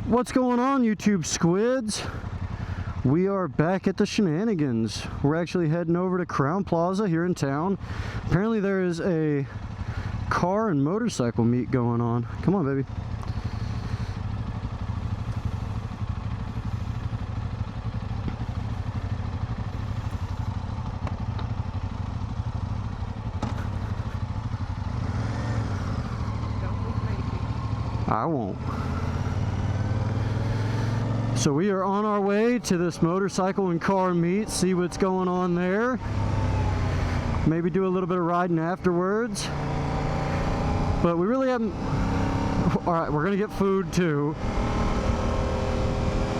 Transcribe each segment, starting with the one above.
What's going on, YouTube Squids? We are back at the shenanigans. We're actually heading over to Crown Plaza here in town. Apparently there is a car and motorcycle meet going on. Come on, baby. I won't. So we are on our way to this motorcycle and car meet, see what's going on there. Maybe do a little bit of riding afterwards. But we really haven't... Alright, we're going to get food too.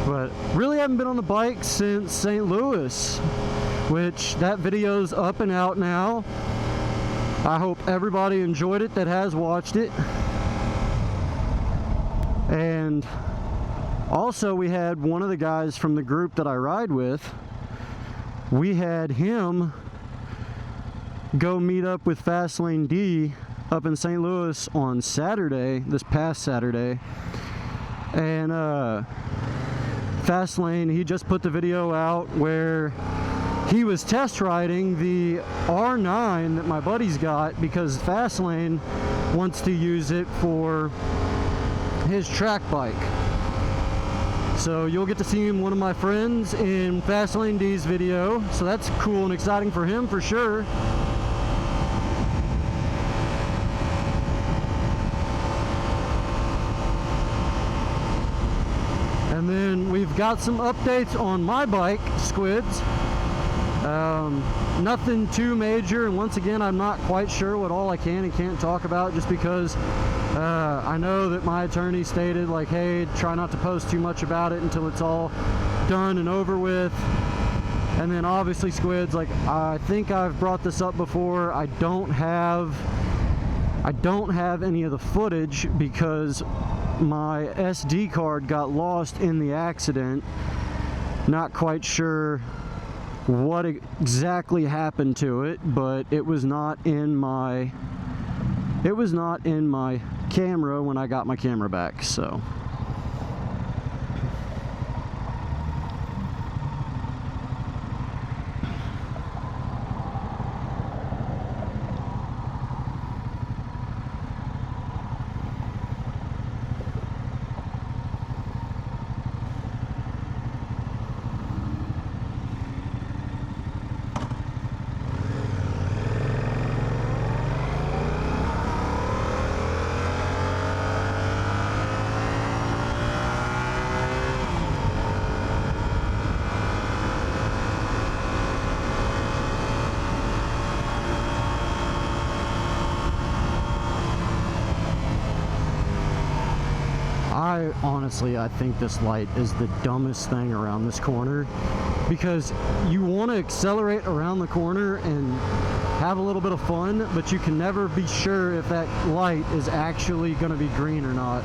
But really haven't been on the bike since St. Louis, which that video's up and out now. I hope everybody enjoyed it that has watched it. And also we had one of the guys from the group that I ride with, we had him go meet up with Fastlane D up in St. Louis on Saturday, this past Saturday. And Fastlane, he just put the video out where he was test riding the R9 that my buddy's got because Fastlane wants to use it for his track bike. So you'll get to see one of my friends in Fastlane D's video, so that's cool and exciting for him for sure. And then we've got some updates on my bike, Squids. Nothing too major, and once again I'm not quite sure what all I can and can't talk about, just because I know that my attorney stated like, hey, try not to post too much about it until it's all done and over with. And then obviously, Squids, like I think I've brought this up before, I don't have any of the footage because my SD card got lost in the accident. Not quite sure what exactly happened to it, but it was not in my camera when I got my camera back, so. Honestly, I think this light is the dumbest thing around this corner, because you want to accelerate around the corner and have a little bit of fun, but you can never be sure if that light is actually going to be green or not.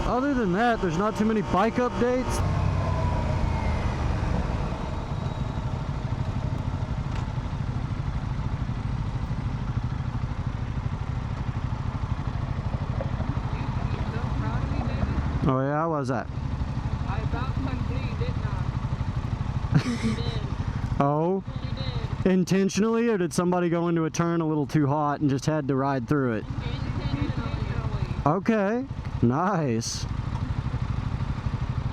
Other than that, there's not too many bike updates. Oh yeah, how was that? I about went bleed, didn't I? You did. Oh? You did. Intentionally, or did somebody go into a turn a little too hot and just had to ride through it? Intentionally. Okay, nice.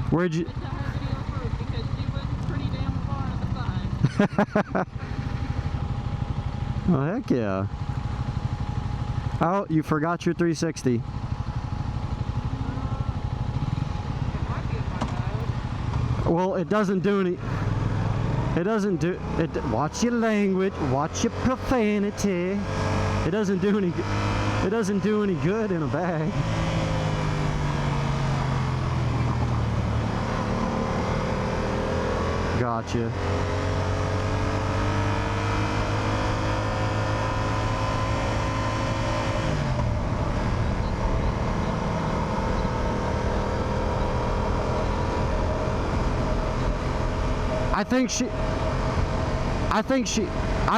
Where'd you... It's a her video proof because she was pretty damn far on the side. Oh, heck yeah. Oh, you forgot your 360. It might be in my bag. Well, it doesn't do any. It doesn't do it. Watch your language. Watch your profanity. It doesn't do any. It doesn't do any good in a bag. Gotcha. I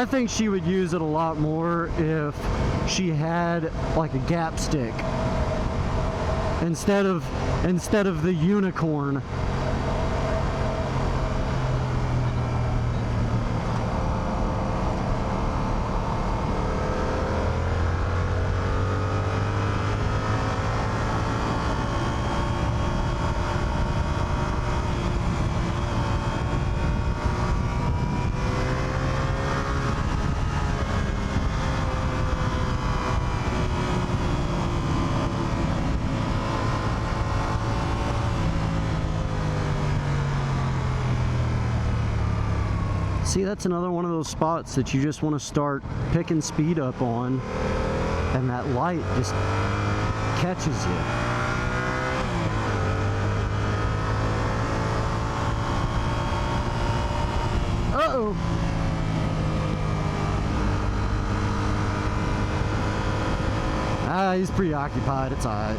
think she would use it a lot more if she had like a gap stick instead of the unicorn. See, that's another one of those spots that you just want to start picking speed up on, and that light just catches you. Uh-oh. Ah, he's preoccupied. It's all right.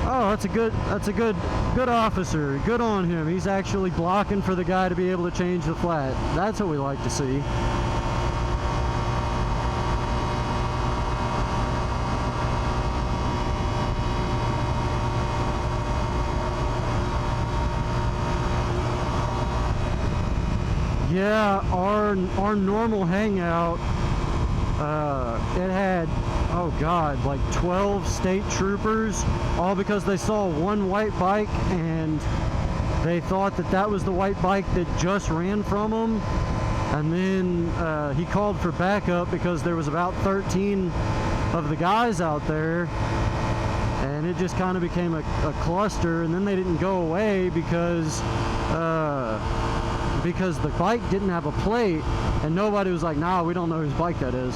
Oh, that's a good officer. Good on him. He's actually blocking for the guy to be able to change the flat. That's what we like to see. Yeah, our normal hangout, it had, oh God, like 12 state troopers, all because they saw one white bike and they thought that that was the white bike that just ran from them. And then he called for backup because there was about 13 of the guys out there, and it just kind of became a cluster. And then they didn't go away because the bike didn't have a plate, and nobody was like, nah, we don't know whose bike that is.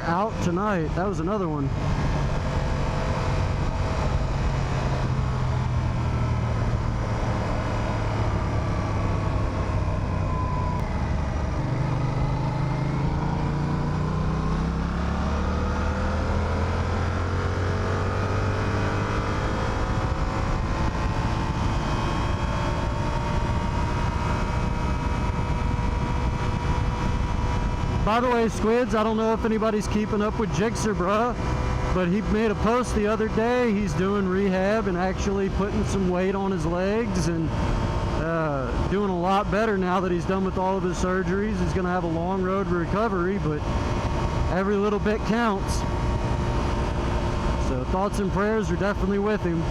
Out tonight. That was another one. By the way, Squids, I don't know if anybody's keeping up with Jigsaw, bruh, but he made a post the other day. He's doing rehab and actually putting some weight on his legs and doing a lot better now that he's done with all of his surgeries. He's going to have a long road to recovery, but every little bit counts. So thoughts and prayers are definitely with him.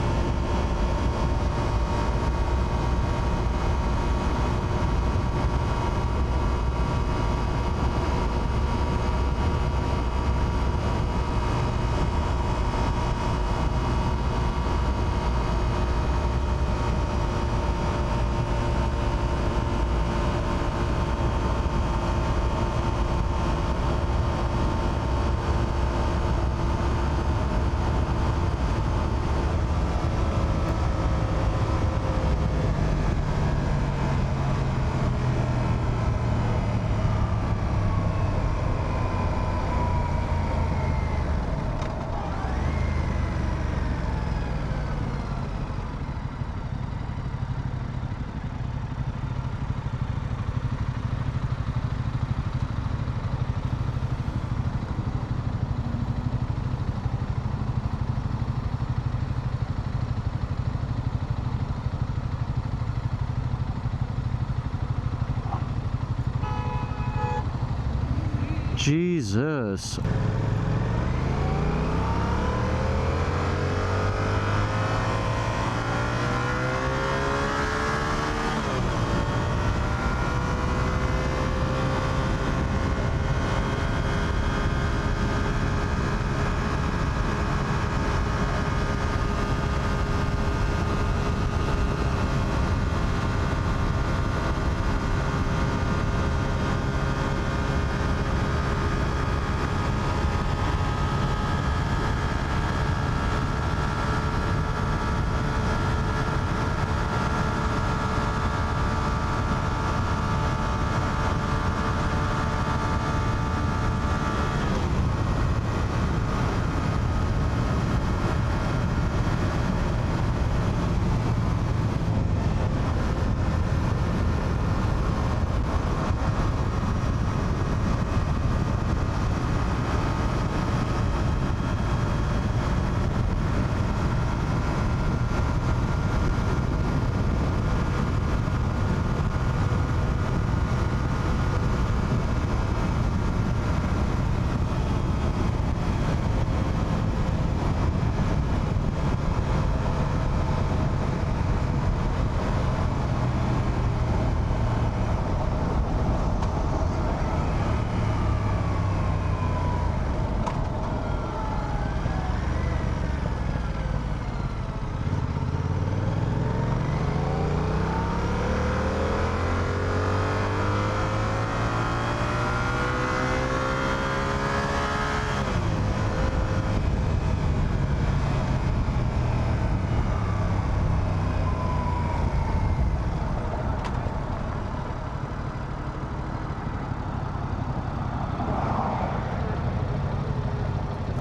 Jesus.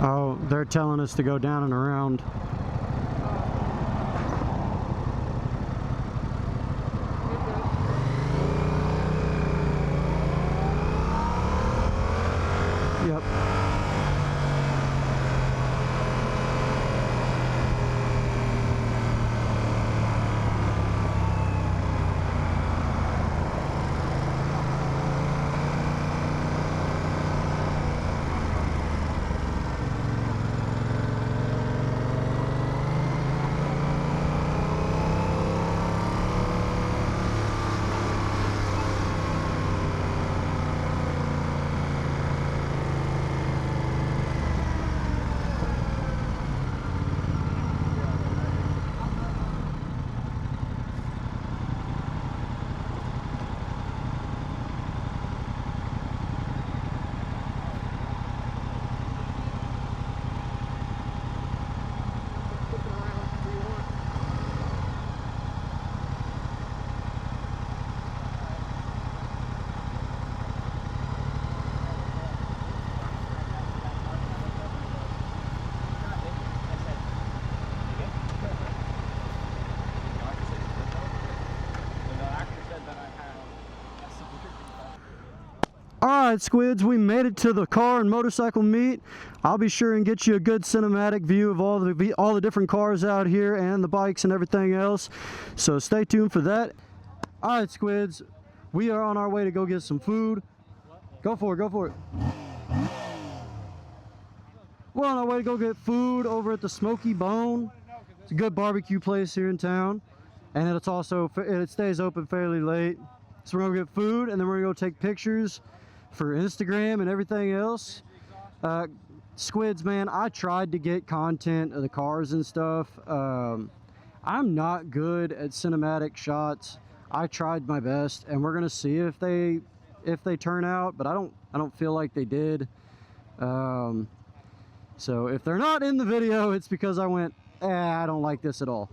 Oh, they're telling us to go down and around. Yep. Alright, Squids, we made it to the car and motorcycle meet. I'll be sure and get you a good cinematic view of all the different cars out here and the bikes and everything else. So stay tuned for that. Alright, Squids, we are on our way to go get some food. Go for it, go for it. We're on our way to go get food over at the Smoky Bone. It's a good barbecue place here in town. And it stays open fairly late. So we're gonna get food and then we're gonna go take pictures for Instagram and everything else. Squids, man, I tried to get content of the cars and stuff. I'm not good at cinematic shots. I tried my best, and we're gonna see if they turn out, but I don't feel like they did. So if they're not in the video, it's because I went, I don't like this at all.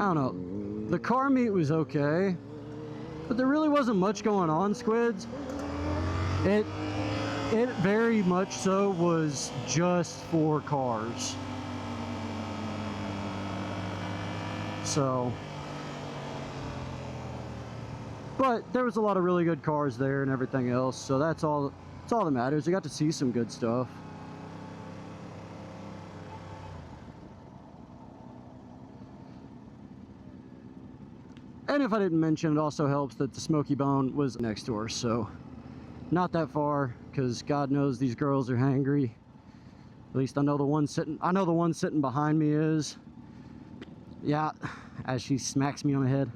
I don't know. The car meet was okay, but there really wasn't much going on, Squids. It very much so was just for cars. So, but there was a lot of really good cars there and everything else, so that's all that matters. I got to see some good stuff. And if I didn't mention, it also helps that the Smoky Bone was next door, so not that far, because God knows these girls are hangry. At least I know the one sitting behind me is. Yeah, as she smacks me on the head.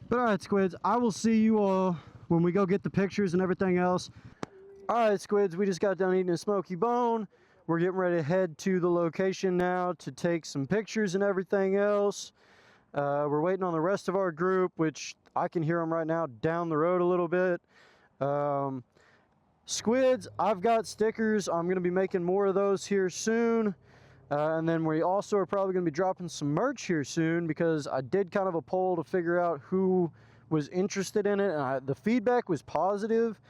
But alright, Squids, I will see you all when we go get the pictures and everything else. Alright, Squids, we just got done eating a Smoky Bone. We're getting ready to head to the location now to take some pictures and everything else. We're waiting on the rest of our group, which I can hear them right now down the road a little bit. Squids, I've got stickers. I'm going to be making more of those here soon. And then we also are probably going to be dropping some merch here soon, because I did kind of a poll to figure out who was interested in it, and the feedback was positive.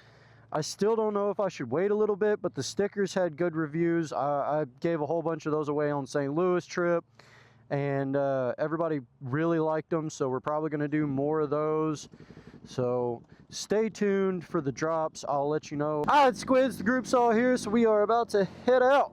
I still don't know if I should wait a little bit, but the stickers had good reviews. I gave a whole bunch of those away on St. Louis trip, and everybody really liked them, so we're probably going to do more of those. So stay tuned for the drops. I'll let you know. All right, Squids, the group's all here, so we are about to head out.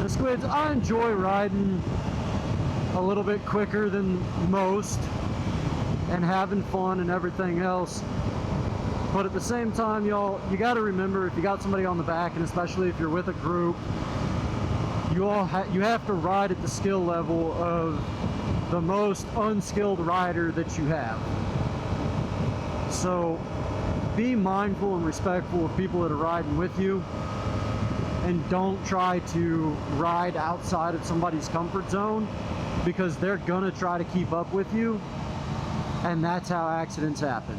Squids, I enjoy riding a little bit quicker than most and having fun and everything else, but at the same time, y'all, you got to remember, if you got somebody on the back, and especially if you're with a group, you have to ride at the skill level of the most unskilled rider that you have. So be mindful and respectful of people that are riding with you, and don't try to ride outside of somebody's comfort zone, because they're gonna try to keep up with you, and that's how accidents happen.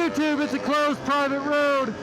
YouTube, it's a closed private road.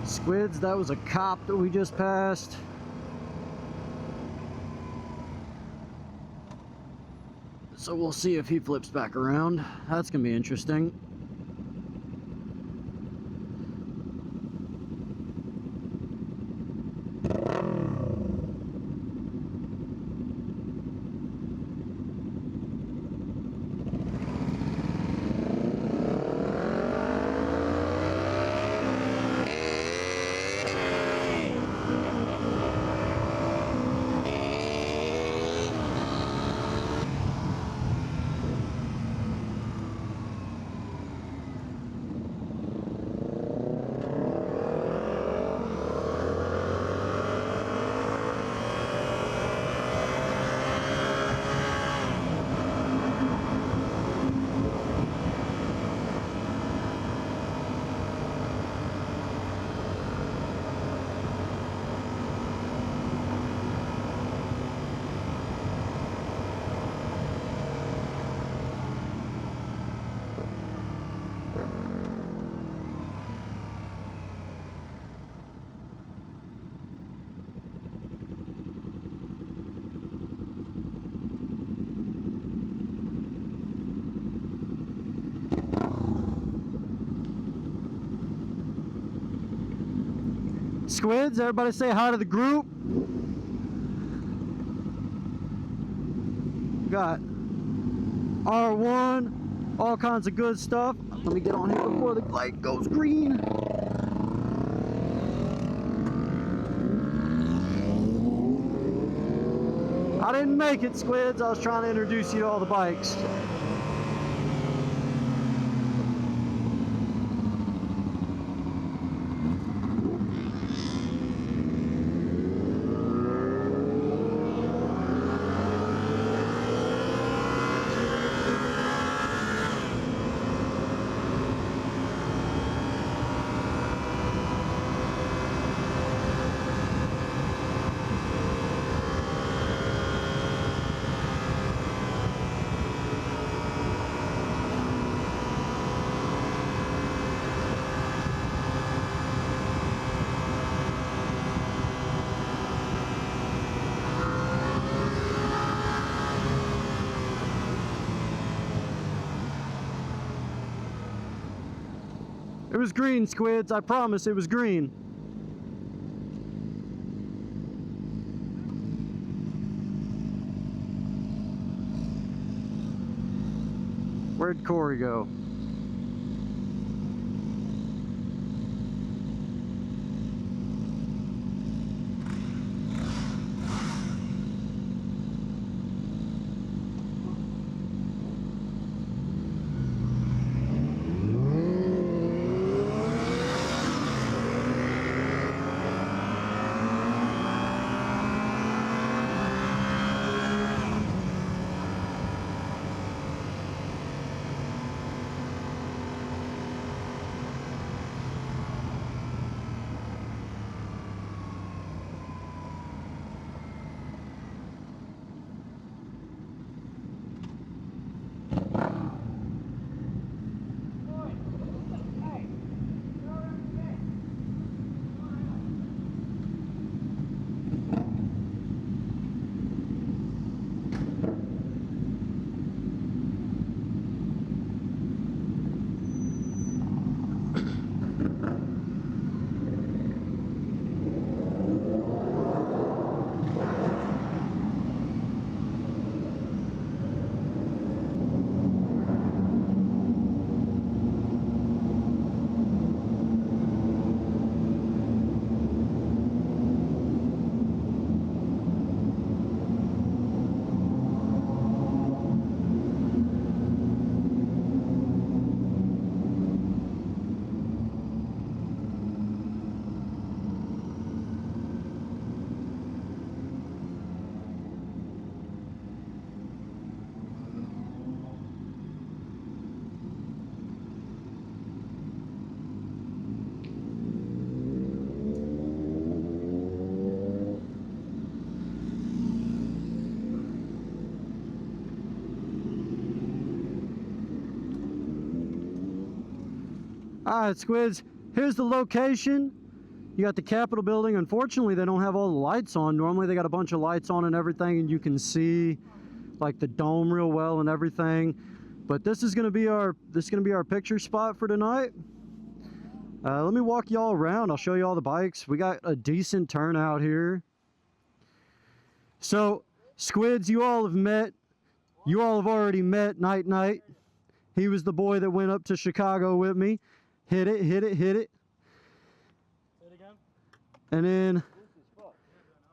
Squids, that was a cop that we just passed. So we'll see if he flips back around. That's gonna be interesting. Squids, everybody say hi to the group. Got R1, all kinds of good stuff. Let me get on here before the light goes green. I didn't make it, Squids. I was trying to introduce you to all the bikes. It was green, Squids. I promise it was green. Where'd Corey go? All right, Squids, here's the location. You got the Capitol building. Unfortunately, they don't have all the lights on. Normally they got a bunch of lights on and everything, and you can see like the dome real well and everything. But this is gonna be our picture spot for tonight. Let me walk y'all around. I'll show you all the bikes. We got a decent turnout here. So, Squids, you all have already met Night Night. He was the boy that went up to Chicago with me. Hit it. Say it again. And then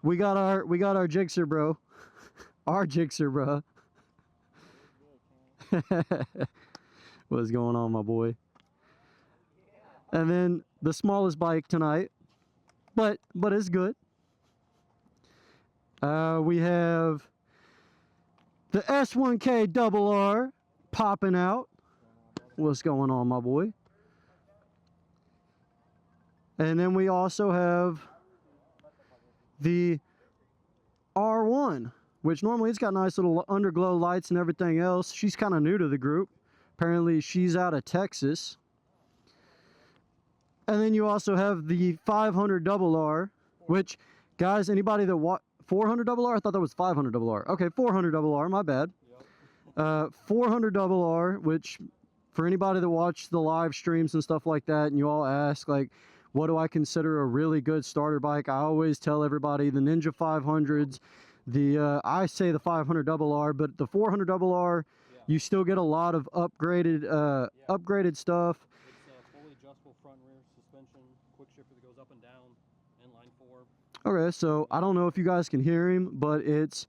we got our Jixer bro. Our Jixer bro. What's going on, my boy? And then the smallest bike tonight, but it's good. We have the S1K double R popping out. What's going on, my boy? And then we also have the R1, which normally it's got nice little underglow lights and everything else. She's kind of new to the group. Apparently she's out of Texas. And then you also have the 500 double R, which, guys, anybody that 400 double R? I thought that was 500 double R. Okay, 400 double R, my bad. 400 double R, which for anybody that watched the live streams and stuff like that, and you all ask, like, what do I consider a really good starter bike? I always tell everybody the Ninja 500s, I say the 500 double R, but the 400 double R, you still get a lot of upgraded stuff. It's fully adjustable front and rear suspension, quick shifter that goes up and down, inline 4. Okay, so I don't know if you guys can hear him, but it's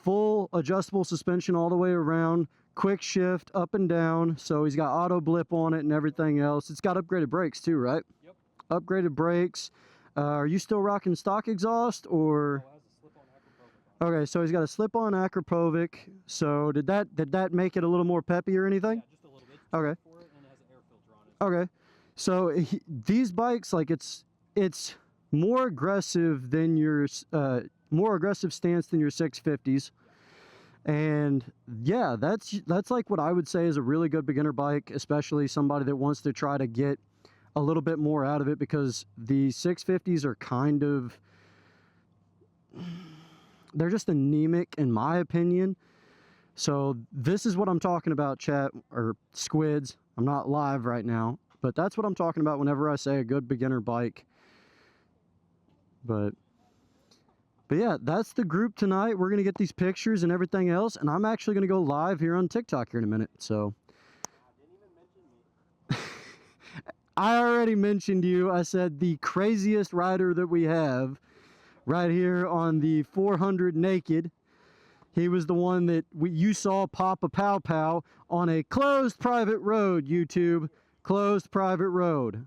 full adjustable suspension all the way around, quick shift up and down, so he's got auto blip on it and everything else. It's got upgraded brakes too, right? Yep. Upgraded brakes. Are you still rocking stock exhaust, or? Oh, it has a slip-on Acropovic. Okay, so he's got a slip-on Acropovic. So did that make it a little more peppy or anything? Yeah, just a little bit. Okay. For it, and it has an air filter on it. Okay, so these bikes, like, it's more aggressive than your more aggressive stance than your 650s. And yeah, that's like what I would say is a really good beginner bike, especially somebody that wants to try to get a little bit more out of it, because the 650s are kind of, they're just anemic in my opinion. So this is what I'm talking about, chat, or Squids. I'm not live right now, but that's what I'm talking about whenever I say a good beginner bike. But yeah, that's the group tonight. We're going to get these pictures and everything else, and I'm actually going to go live here on TikTok here in a minute. So Didn't even mention me. I already mentioned you. I said the craziest rider that we have right here on the 400 naked. He was the one that you saw pop a pow pow on a closed private road, YouTube. Closed private road.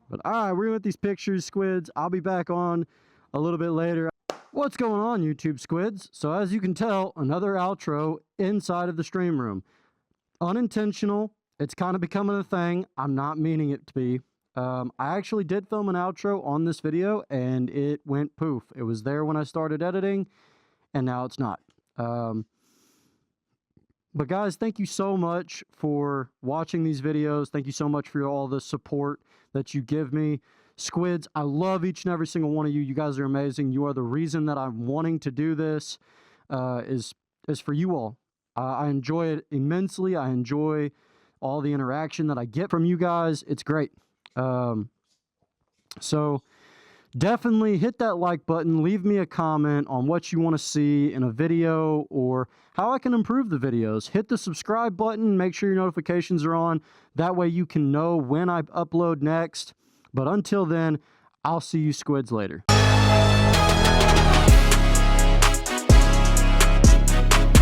But all right, we're going to get these pictures, Squids. I'll be back on a little bit later. What's going on, YouTube Squids? So as you can tell, another outro inside of the stream room. Unintentional. It's kind of becoming a thing. I'm not meaning it to be. I actually did film an outro on this video, and it went poof. It was there when I started editing, and now it's not. But guys, thank you so much for watching these videos. Thank you so much for all the support that you give me. Squids, I love each and every single one of you. You guys are amazing. You are the reason that I'm wanting to do this, is for you all. I enjoy it immensely. I enjoy all the interaction that I get from you guys. It's great. So definitely hit that like button. Leave me a comment on what you want to see in a video or how I can improve the videos. Hit the subscribe button. Make sure your notifications are on. That way you can know when I upload next. But until then, I'll see you Squids later.